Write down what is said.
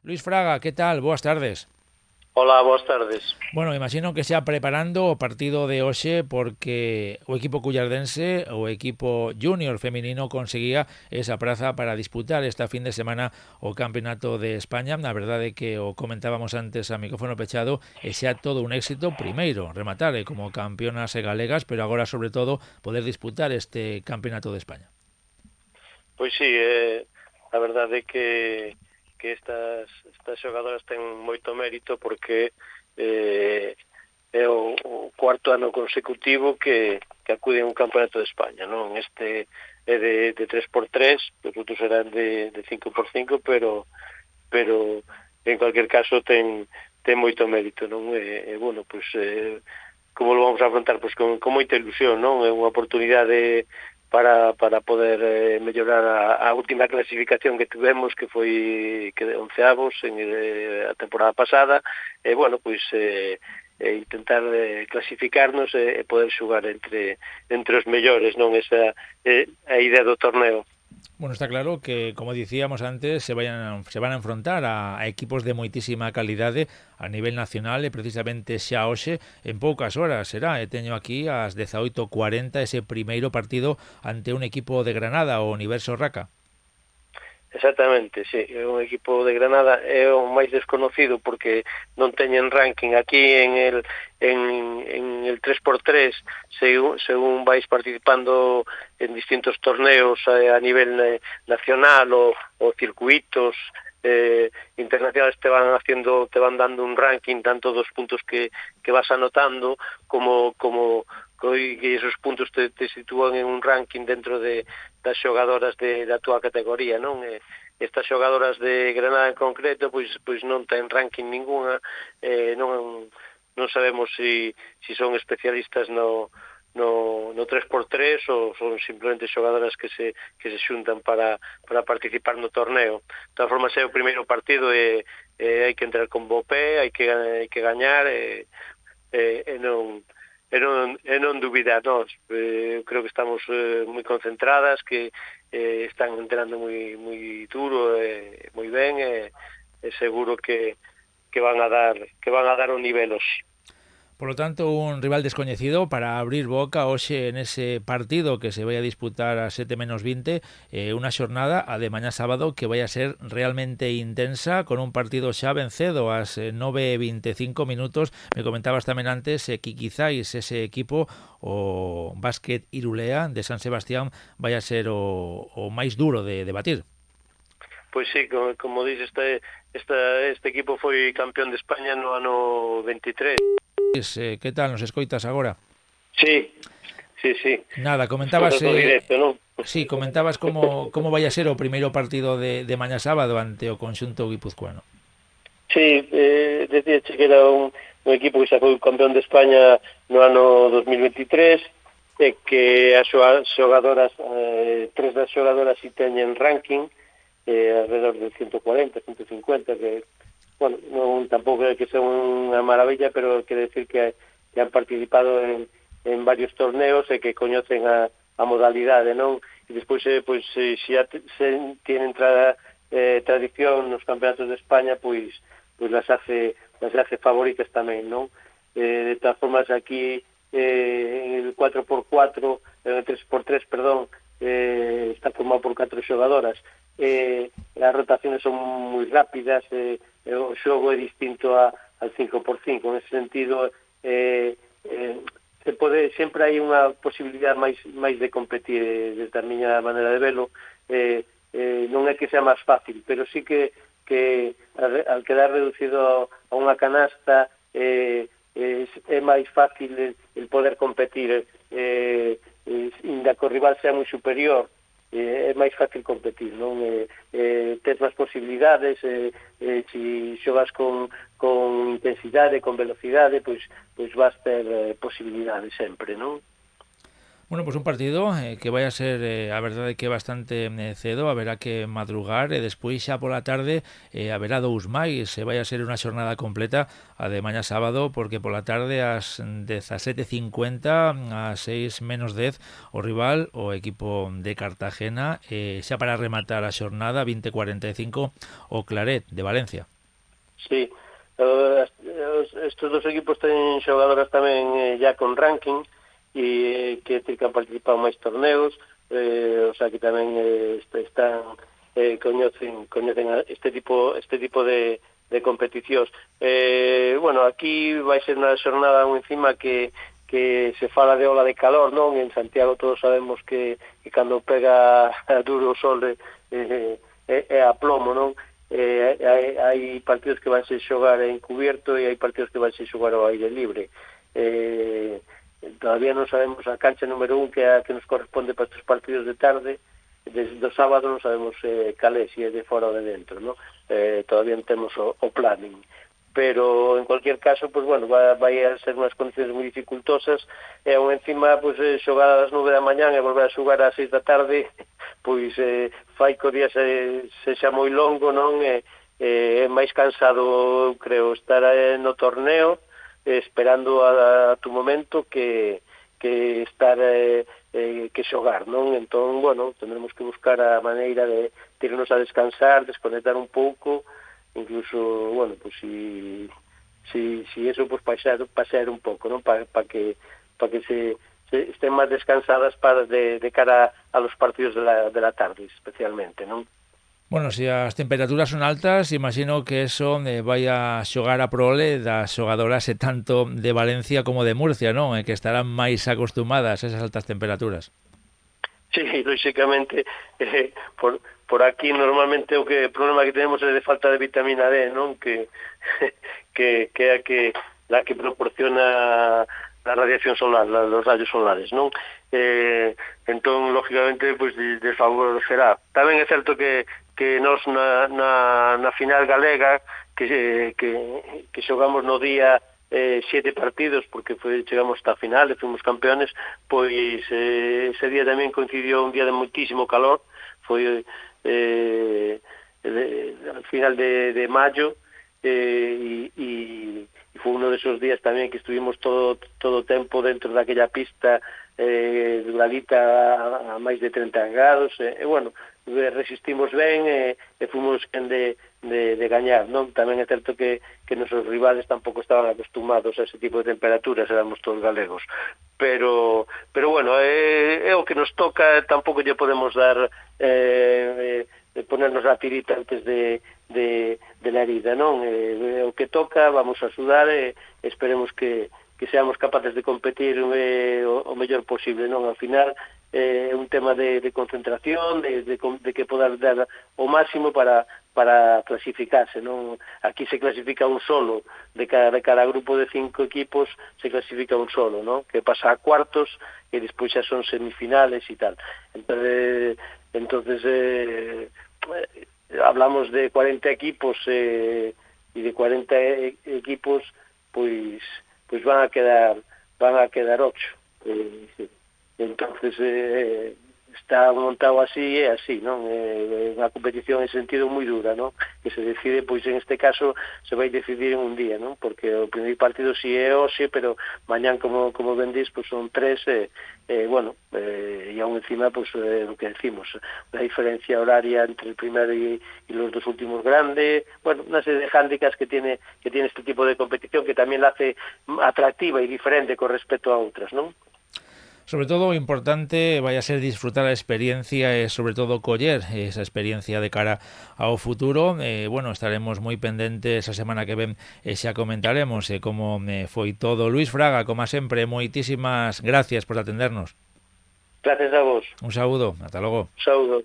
Luis Fraga, que tal? Boas tardes. Hola, boas tardes. Bueno, imagino que xa preparando o partido de hoxe porque o equipo cullardense, o equipo junior feminino conseguía esa praza para disputar esta fin de semana o Campeonato de España. Na verdade que o comentábamos antes a micrófono pechado, e xa todo un éxito, primeiro, rematar como campeonas galegas, pero agora sobre todo poder disputar este Campeonato de España. Pois sí, a verdade é que estas xogadoras ten moito mérito porque é o cuarto ano consecutivo que acuden a un campeonato de España, non? Este é de 3x3, os outros serán de 5x5, pero en cualquier caso ten moito mérito, non? Bueno, pois como lo vamos a afrontar? Pois con moita ilusión, non? É unha oportunidade para poder mellorar a última clasificación que tivemos, que foi que de 11avos en a temporada pasada, e bueno, pois intentar clasificarnos e poder xogar entre os mellores, non? Esa é a idea do torneo. Bueno, está claro que, como dicíamos antes, se van a enfrentar a equipos de moitísima calidade a nivel nacional e precisamente xa hoxe, en poucas horas será, e teño aquí ás 18:40 ese primeiro partido ante un equipo de Granada, o Universo Raca. Exactamente, sí, é un equipo de Granada, é o máis desconocido porque non teñen ranking aquí en el 3x3, según vais participando en distintos torneos a nivel nacional o circuitos internacionales, te van dando un ranking tanto dos puntos que vas anotando como que esos puntos te sitúan en un ranking dentro das xogadoras da túa categoría, non? Estas xogadoras de Granada en concreto pois non ten ranking ninguna, non sabemos si son especialistas no 3x3 ou son simplemente xogadoras que se xuntan para participar no torneo. De todas formas, é o primeiro partido e hai que entrar con bo pé, hai que gañar e non dubidar. Nós creo que estamos moi concentradas, que están entrando moi duro e moi ben, e seguro que van a dar un nivel hoxe. Por lo tanto, un rival descoñecido para abrir boca hoxe en ese partido que se vai a disputar a 7:20, unha xornada a de mañá sábado que vai a ser realmente intensa, con un partido xa vencedo ás 9:25 minutos. Me comentabas tamén antes que quizáis ese equipo, o Básquet Irulea de San Sebastián, vai a ser o máis duro de batir. Pois sí, como dices, este equipo foi campeón de España no ano 23. Que tal, nos escoitas agora? Sí, sí. Nada, comentabas Escoitas no directo, non? sí, comentabas como vai a ser o primeiro partido de mañá sábado ante o conxunto guipuzcoano. Sí, decíache que era un equipo que xa foi campeón de España no ano 2023, e que as xogadoras, tres das xogadoras si teñen ranking, alrededor de 140, 150, que bueno, non tampouco é que sea unha maravilla, pero quere decir que han participado en varios torneos e que coñecen a modalidade, non? E despois, pois, xa tienen tradición nos campeonatos de España, pois las hace favoritas tamén, non? De todas formas, aquí en el 4x4, en el 3x3, perdón, está formado por 4 xogadoras. As rotaciones son moi rápidas, o xogo é distinto al 5x5. En ese sentido, sempre hai unha posibilidade máis de competir, desde a miña maneira de velo. Non é que sea máis fácil, pero sí que al quedar reducido a unha canasta é máis fácil el poder competir, inda que o rival sea moi superior, é máis fácil competir, non? Tes máis posibilidades, se xogas con intensidade, con velocidade, pois vas ter posibilidades sempre, non? Bueno, pues un partido que vai a ser, a verdade que bastante cedo, haberá que madrugar e despois xa pola tarde haberá dous máis, vai a ser unha xornada completa a de mañá sábado, porque pola tarde ás 17:50, ás 6:10, o rival, o equipo de Cartagena, xa para rematar a xornada 20:45, o Claret de Valencia. Sí, estes dos equipos teñen xogadoras tamén ya con ranking e que han participado máis torneos, o sea que tamén están coñecen este tipo de competicións. Bueno, aquí vai ser unha xornada encima que se fala de ola de calor, non? En Santiago todos sabemos que cando pega duro o sol é a plomo, non? Hai partidos que vanse xogar en cubierto e hai partidos que vanse xogar ao aire libre. Todavía non sabemos a cancha número 1 que é a que nos corresponde para estes partidos de tarde. Desde o sábado non sabemos cal é, se é de fora ou de dentro, non? Todavía non temos o planning, pero en cualquier caso, pues bueno, vai a ser unhas condicións moi dificultosas e aún encima, pues xogar ás 9 da mañán e volver a xogar ás 6 da tarde, pois fai que o día sexa moi longo, non? É máis cansado, creo, estar no torneo esperando a tu momento que estar que xogar, non? Entón, bueno, tendremos que buscar a maneira de tirarnos a descansar, desconectar un pouco, incluso, bueno, pues si eso, pues pasear un pouco, non? Para que se estén máis descansadas de cara a los partidos de la tarde, especialmente, non? Bueno, se as temperaturas son altas, imagino que eso vai a xogar a prole das xogadoras tanto de Valencia como de Murcia, non? Que estarán máis acostumadas a esas altas temperaturas. Sí, lógicamente, por aquí normalmente o problema que tenemos é de falta de vitamina D, non? Que é la que proporciona a radiación solar, los rayos solares, non? Entón, lógicamente, pues desfavorecerá. Tamén é certo que nós na final galega que xogamos no día 7 partidos, porque chegamos hasta a final e fomos campeones, pois ese día tamén coincidiu un día de moitísimo calor, foi al final de maio, e foi uno de esos días tamén que estuvimos todo o tempo dentro daquella pista duralita a máis de 30 grados, e bueno, resistimos ben e fomos quen de gañar, non? Tamén é certo que nosos rivales tampouco estaban acostumados a ese tipo de temperaturas, éramos todos galegos, pero bueno, é o que nos toca, tampouco lle podemos dar ponernos a tirita antes de la herida, non? O que toca, vamos a sudar e esperemos que seamos capaces de competir o mellor posible, non? Ao final é un tema de concentración, de que poder dar o máximo para clasificarse, non? Aquí se clasifica un solo, de cada grupo de 5 equipos se clasifica un solo, non? Que pasa a cuartos e despois xa son semifinales e tal. Entonces hablamos de 40 equipos e de 40 equipos pois van a quedar 8. Entonces está montado así e así, non? É unha competición en sentido moi dura, non? Que se decide, pois en este caso se vai decidir en un día, non? Porque o primeiro partido si é hoxe, pero mañán, como ben dis, pois son 3 bueno, e aún encima, pois o que decimos, a diferencia horaria entre el primeiro e los dos últimos grande, bueno, unha serie de hándicaps que tiene este tipo de competición que tamén la hace atractiva e diferente con respecto a outras, non? Sobre todo, importante vai a ser disfrutar a experiencia e, sobre todo, coller esa experiencia de cara ao futuro. Bueno, estaremos moi pendentes a semana que ven e xa comentaremos como foi todo. Luís Fraga, como sempre, moitísimas gracias por atendernos. Gracias a vos. Un saúdo, ata logo. Un saúdo.